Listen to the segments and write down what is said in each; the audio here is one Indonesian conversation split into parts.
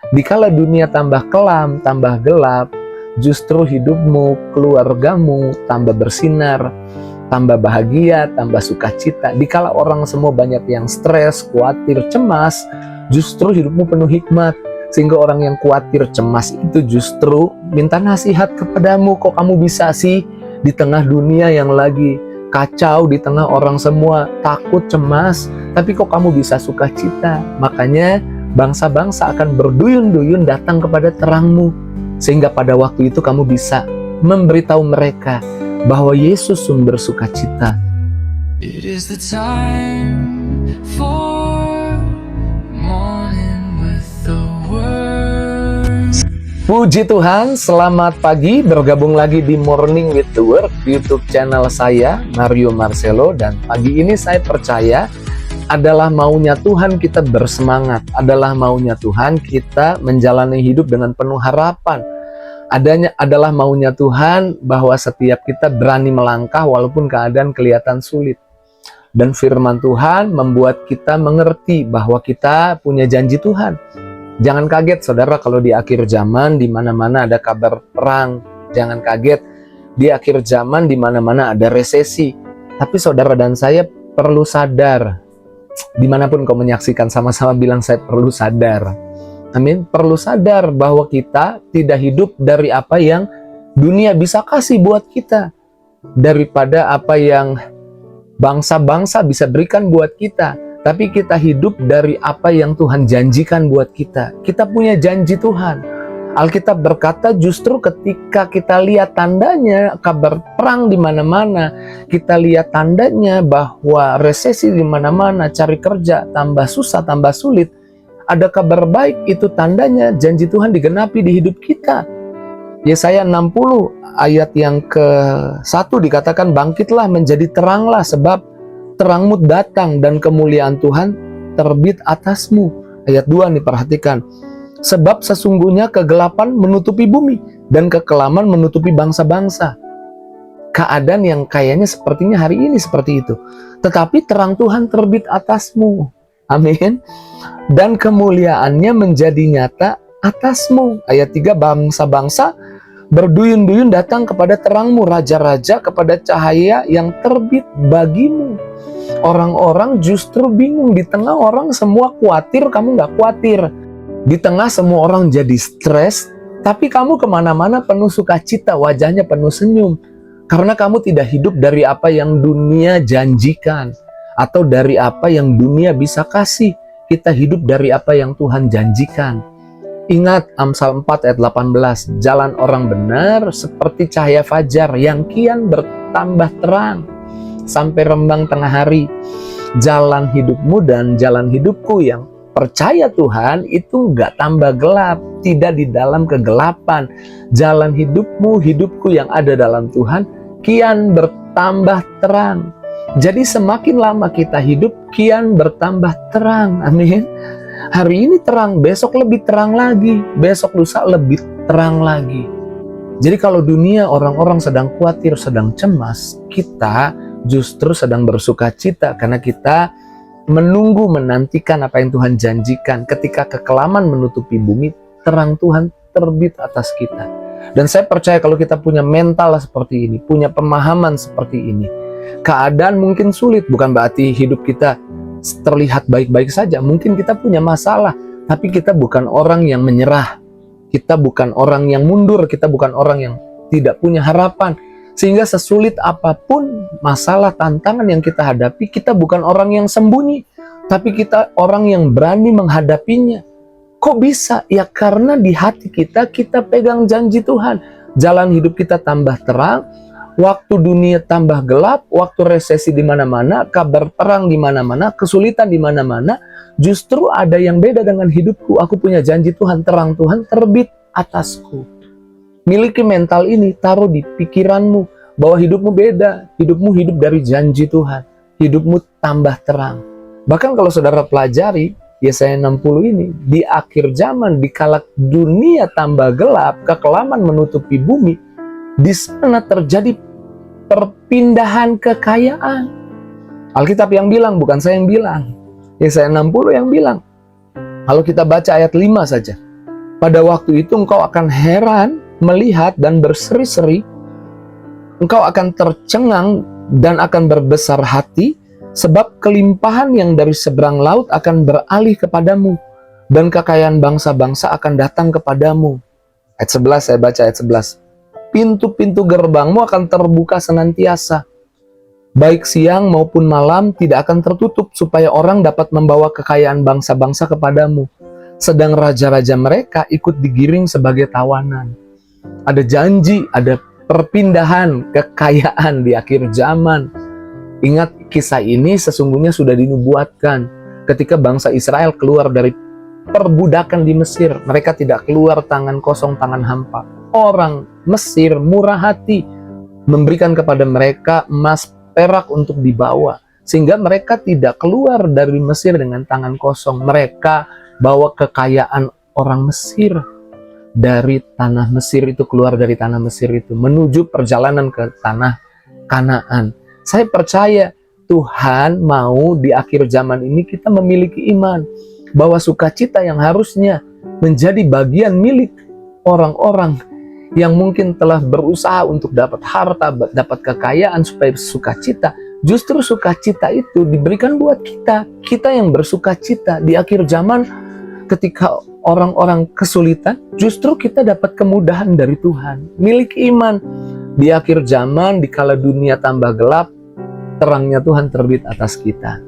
Dikala dunia tambah kelam, tambah gelap, justru hidupmu, keluargamu tambah bersinar, tambah bahagia, tambah sukacita. Dikala orang semua banyak yang stres, khawatir, cemas, justru hidupmu penuh hikmat. Sehingga orang yang khawatir, cemas itu justru minta nasihat kepadamu. Kok kamu bisa sih di tengah dunia yang lagi kacau, di tengah orang semua takut, cemas, tapi kok kamu bisa sukacita? Makanya bangsa-bangsa akan berduyun-duyun datang kepada terangmu. Sehingga pada waktu itu kamu bisa memberitahu mereka bahwa Yesus sumber sukacita. It is the time for morning with the word. Puji Tuhan, selamat pagi, bergabung lagi di Morning with the Word, YouTube channel saya, Mario Marcelo. Dan pagi ini saya percaya adalah maunya Tuhan kita bersemangat, adalah maunya Tuhan kita menjalani hidup dengan penuh harapan. Adalah maunya Tuhan bahwa setiap kita berani melangkah walaupun keadaan kelihatan sulit. Dan firman Tuhan membuat kita mengerti bahwa kita punya janji Tuhan. Jangan kaget saudara kalau di akhir zaman di mana-mana ada kabar perang. Jangan kaget di akhir zaman di mana-mana ada resesi. Tapi saudara dan saya perlu sadar. Dimanapun kau menyaksikan, sama-sama bilang saya perlu sadar. Amin. Perlu sadar bahwa kita tidak hidup dari apa yang dunia bisa kasih buat kita. Daripada apa yang bangsa-bangsa bisa berikan buat kita. Tapi kita hidup dari apa yang Tuhan janjikan buat kita. Kita punya janji Tuhan. Alkitab berkata justru ketika kita lihat tandanya kabar perang di mana-mana, kita lihat tandanya bahwa resesi di mana-mana, cari kerja tambah susah, tambah sulit, ada kabar baik, itu tandanya janji Tuhan digenapi di hidup kita. Yesaya 60 ayat yang ke-1 dikatakan, bangkitlah menjadi teranglah sebab terangmu datang dan kemuliaan Tuhan terbit atasmu. Ayat 2 nih perhatikan. Sebab sesungguhnya kegelapan menutupi bumi dan kekelaman menutupi bangsa-bangsa. Keadaan yang kayaknya sepertinya hari ini seperti itu. Tetapi terang Tuhan terbit atasmu. Amin. Dan kemuliaannya menjadi nyata atasmu. Ayat 3, bangsa-bangsa berduyun-duyun datang kepada terangmu, raja-raja kepada cahaya yang terbit bagimu. Orang-orang justru bingung, di tengah orang semua khawatir, kamu nggak khawatir. Di tengah semua orang jadi stres, tapi kamu kemana-mana penuh sukacita, wajahnya penuh senyum. Karena kamu tidak hidup dari apa yang dunia janjikan, atau dari apa yang dunia bisa kasih. Kita hidup dari apa yang Tuhan janjikan. Ingat Amsal 4 ayat 18, jalan orang benar seperti cahaya fajar yang kian bertambah terang sampai rembang tengah hari. Jalan hidupmu dan jalan hidupku yang percaya Tuhan itu nggak tambah gelap, tidak di dalam kegelapan. Jalan hidupmu, hidupku yang ada dalam Tuhan kian bertambah terang. Jadi semakin lama kita hidup, kian bertambah terang. Amin. Hari ini terang, besok lebih terang lagi, besok lusa lebih terang lagi. Jadi kalau dunia orang-orang sedang khawatir, sedang cemas, kita justru sedang bersukacita karena kita menunggu, menantikan apa yang Tuhan janjikan. Ketika kekelaman menutupi bumi, terang Tuhan terbit atas kita. Dan saya percaya kalau kita punya mental seperti ini, punya pemahaman seperti ini, keadaan mungkin sulit, bukan berarti hidup kita terlihat baik-baik saja. Mungkin kita punya masalah, tapi kita bukan orang yang menyerah. Kita bukan orang yang mundur, kita bukan orang yang tidak punya harapan. Sehingga sesulit apapun masalah, tantangan yang kita hadapi, kita bukan orang yang sembunyi, tapi kita orang yang berani menghadapinya. Kok bisa? Ya karena di hati kita pegang janji Tuhan. Jalan hidup kita tambah terang. Waktu dunia tambah gelap, waktu resesi di mana-mana, kabar perang di mana-mana, kesulitan di mana-mana, justru ada yang beda dengan hidupku. Aku punya janji Tuhan, terang Tuhan terbit atasku. Miliki mental ini, taruh di pikiranmu bahwa hidupmu beda, hidupmu hidup dari janji Tuhan, hidupmu tambah terang. Bahkan kalau saudara pelajari Yesaya 60 ini, di akhir zaman, dikala dunia tambah gelap, kekelaman menutupi bumi, di sana terjadi perpindahan kekayaan. Alkitab yang bilang, bukan saya yang bilang. Yesaya 60 yang bilang. Kalau kita baca ayat 5 saja. Pada waktu itu engkau akan heran melihat dan berseri-seri, engkau akan tercengang dan akan berbesar hati, sebab kelimpahan yang dari seberang laut akan beralih kepadamu, dan kekayaan bangsa-bangsa akan datang kepadamu. Ayat 11, saya baca ayat 11. Pintu-pintu gerbangmu akan terbuka senantiasa, baik siang maupun malam tidak akan tertutup, supaya orang dapat membawa kekayaan bangsa-bangsa kepadamu. Sedang raja-raja mereka ikut digiring sebagai tawanan. Ada janji, ada perpindahan kekayaan di akhir zaman. Ingat, kisah ini sesungguhnya sudah dinubuatkan ketika bangsa Israel keluar dari perbudakan di Mesir. Mereka tidak keluar tangan kosong, tangan hampa. Orang Mesir murah hati, memberikan kepada mereka emas, perak untuk dibawa, sehingga mereka tidak keluar dari Mesir dengan tangan kosong. Mereka bawa kekayaan orang Mesir dari tanah Mesir itu, keluar dari tanah Mesir itu menuju perjalanan ke tanah Kanaan. Saya percaya Tuhan mau di akhir zaman ini kita memiliki iman bahwa sukacita yang harusnya menjadi bagian milik orang-orang yang mungkin telah berusaha untuk dapat harta, dapat kekayaan supaya sukacita, justru sukacita itu diberikan buat kita. Kita yang bersukacita di akhir zaman. Ketika orang-orang kesulitan, justru kita dapat kemudahan dari Tuhan. Milik iman. Di akhir zaman, dikala dunia tambah gelap, terangnya Tuhan terbit atas kita.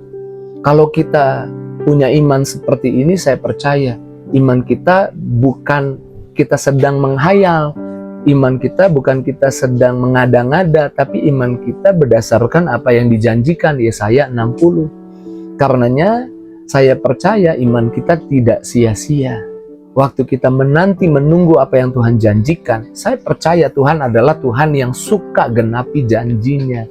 Kalau kita punya iman seperti ini, saya percaya iman kita bukan kita sedang menghayal. Iman kita bukan kita sedang mengada-ngada, tapi iman kita berdasarkan apa yang dijanjikan Yesaya 60. Karenanya, saya percaya iman kita tidak sia-sia. Waktu kita menanti menunggu apa yang Tuhan janjikan, saya percaya Tuhan adalah Tuhan yang suka genapi janjinya.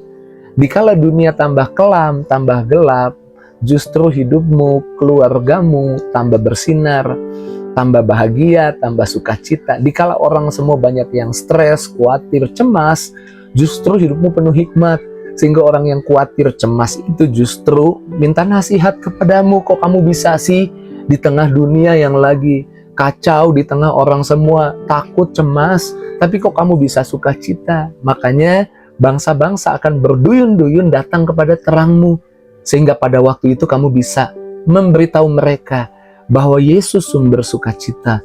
Dikala dunia tambah kelam, tambah gelap, justru hidupmu, keluargamu tambah bersinar, tambah bahagia, tambah sukacita. Dikala orang semua banyak yang stres, khawatir, cemas, justru hidupmu penuh hikmat. Sehingga orang yang khawatir, cemas itu justru minta nasihat kepadamu. Kok kamu bisa sih di tengah dunia yang lagi kacau, di tengah orang semua takut, cemas, tapi kok kamu bisa sukacita? Makanya bangsa-bangsa akan berduyun-duyun datang kepada terangmu. Sehingga pada waktu itu kamu bisa memberitahu mereka bahwa Yesus sumber sukacita,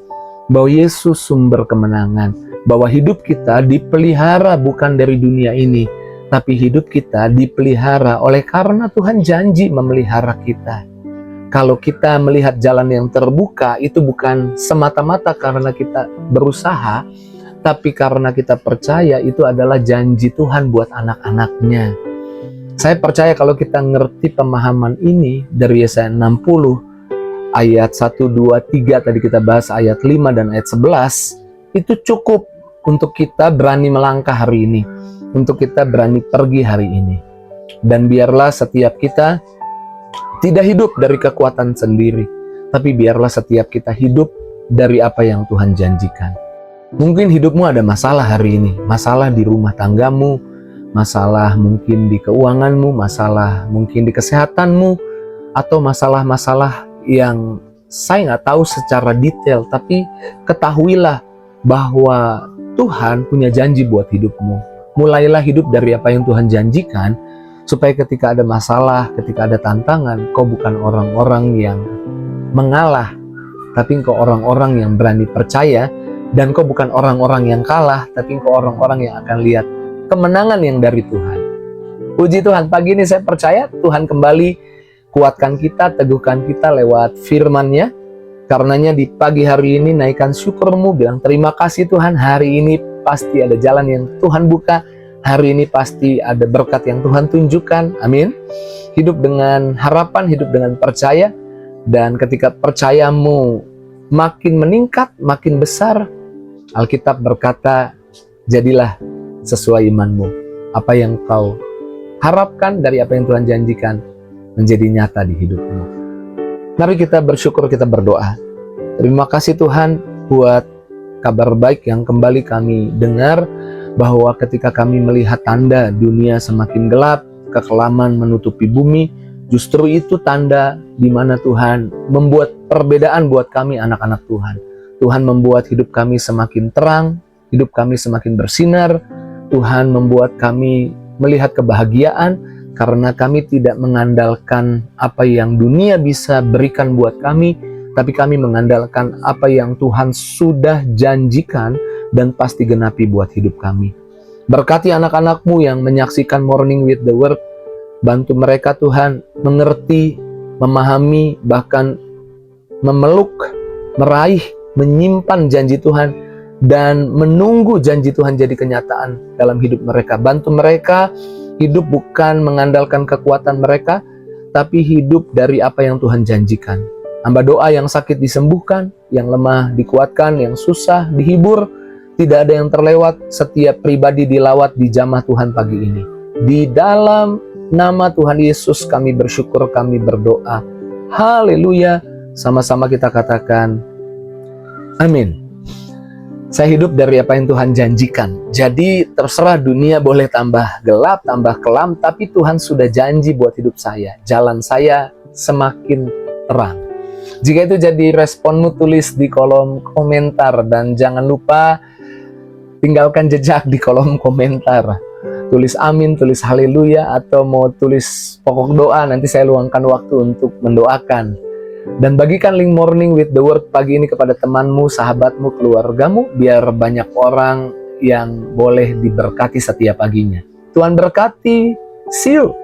bahwa Yesus sumber kemenangan, bahwa hidup kita dipelihara bukan dari dunia ini, tapi hidup kita dipelihara oleh karena Tuhan janji memelihara kita. Kalau kita melihat jalan yang terbuka, itu bukan semata-mata karena kita berusaha, tapi karena kita percaya itu adalah janji Tuhan buat anak-anaknya. Saya percaya kalau kita ngerti pemahaman ini dari Yesaya 60, ayat 1, 2, 3, tadi kita bahas ayat 5 dan ayat 11, itu cukup untuk kita berani melangkah hari ini, untuk kita berani pergi hari ini. Dan biarlah setiap kita tidak hidup dari kekuatan sendiri, tapi biarlah setiap kita hidup dari apa yang Tuhan janjikan. Mungkin hidupmu ada masalah hari ini, masalah di rumah tanggamu, masalah mungkin di keuanganmu, masalah mungkin di kesehatanmu, atau masalah-masalah yang saya nggak tahu secara detail, tapi ketahuilah bahwa Tuhan punya janji buat hidupmu. Mulailah hidup dari apa yang Tuhan janjikan, supaya ketika ada masalah, ketika ada tantangan, kau bukan orang-orang yang mengalah, tapi kau orang-orang yang berani percaya, dan kau bukan orang-orang yang kalah, tapi kau orang-orang yang akan lihat kemenangan yang dari Tuhan. Puji Tuhan, pagi ini saya percaya Tuhan kembali kuatkan kita, teguhkan kita lewat firman-Nya. Karenanya di pagi hari ini naikkan syukurmu, bilang terima kasih Tuhan, hari ini pasti ada jalan yang Tuhan buka, hari ini pasti ada berkat yang Tuhan tunjukkan. Amin. Hidup dengan harapan, hidup dengan percaya, dan ketika percayamu makin meningkat, makin besar, Alkitab berkata, jadilah sesuai imanmu. Apa yang kau harapkan dari apa yang Tuhan janjikan menjadi nyata di hidupmu. Mari kita bersyukur, kita berdoa. Terima kasih Tuhan buat kabar baik yang kembali kami dengar, bahwa ketika kami melihat tanda dunia semakin gelap, kekelaman menutupi bumi, justru itu tanda di mana Tuhan membuat perbedaan buat kami anak-anak Tuhan. Tuhan membuat hidup kami semakin terang, hidup kami semakin bersinar. Tuhan membuat kami melihat kebahagiaan karena kami tidak mengandalkan apa yang dunia bisa berikan buat kami, tapi kami mengandalkan apa yang Tuhan sudah janjikan dan pasti genapi buat hidup kami. Berkati anak-anak-Mu yang menyaksikan Morning with the Word. Bantu mereka Tuhan mengerti, memahami, bahkan memeluk, meraih, menyimpan janji Tuhan, dan menunggu janji Tuhan jadi kenyataan dalam hidup mereka. Bantu mereka hidup bukan mengandalkan kekuatan mereka, tapi hidup dari apa yang Tuhan janjikan. Hamba doa yang sakit disembuhkan, yang lemah dikuatkan, yang susah dihibur, tidak ada yang terlewat, setiap pribadi dilawat di jamah Tuhan pagi ini. Di dalam nama Tuhan Yesus kami bersyukur, kami berdoa. Haleluya. Sama-sama kita katakan, amin. Saya hidup dari apa yang Tuhan janjikan. Jadi terserah dunia boleh tambah gelap, tambah kelam, tapi Tuhan sudah janji buat hidup saya. Jalan saya semakin terang. Jika itu jadi responmu, tulis di kolom komentar. Dan jangan lupa tinggalkan jejak di kolom komentar. Tulis amin, tulis haleluya, atau mau tulis pokok doa, nanti saya luangkan waktu untuk mendoakan. Dan bagikan link Morning with the Word pagi ini kepada temanmu, sahabatmu, keluargamu, biar banyak orang yang boleh diberkati setiap paginya. Tuhan berkati. See you.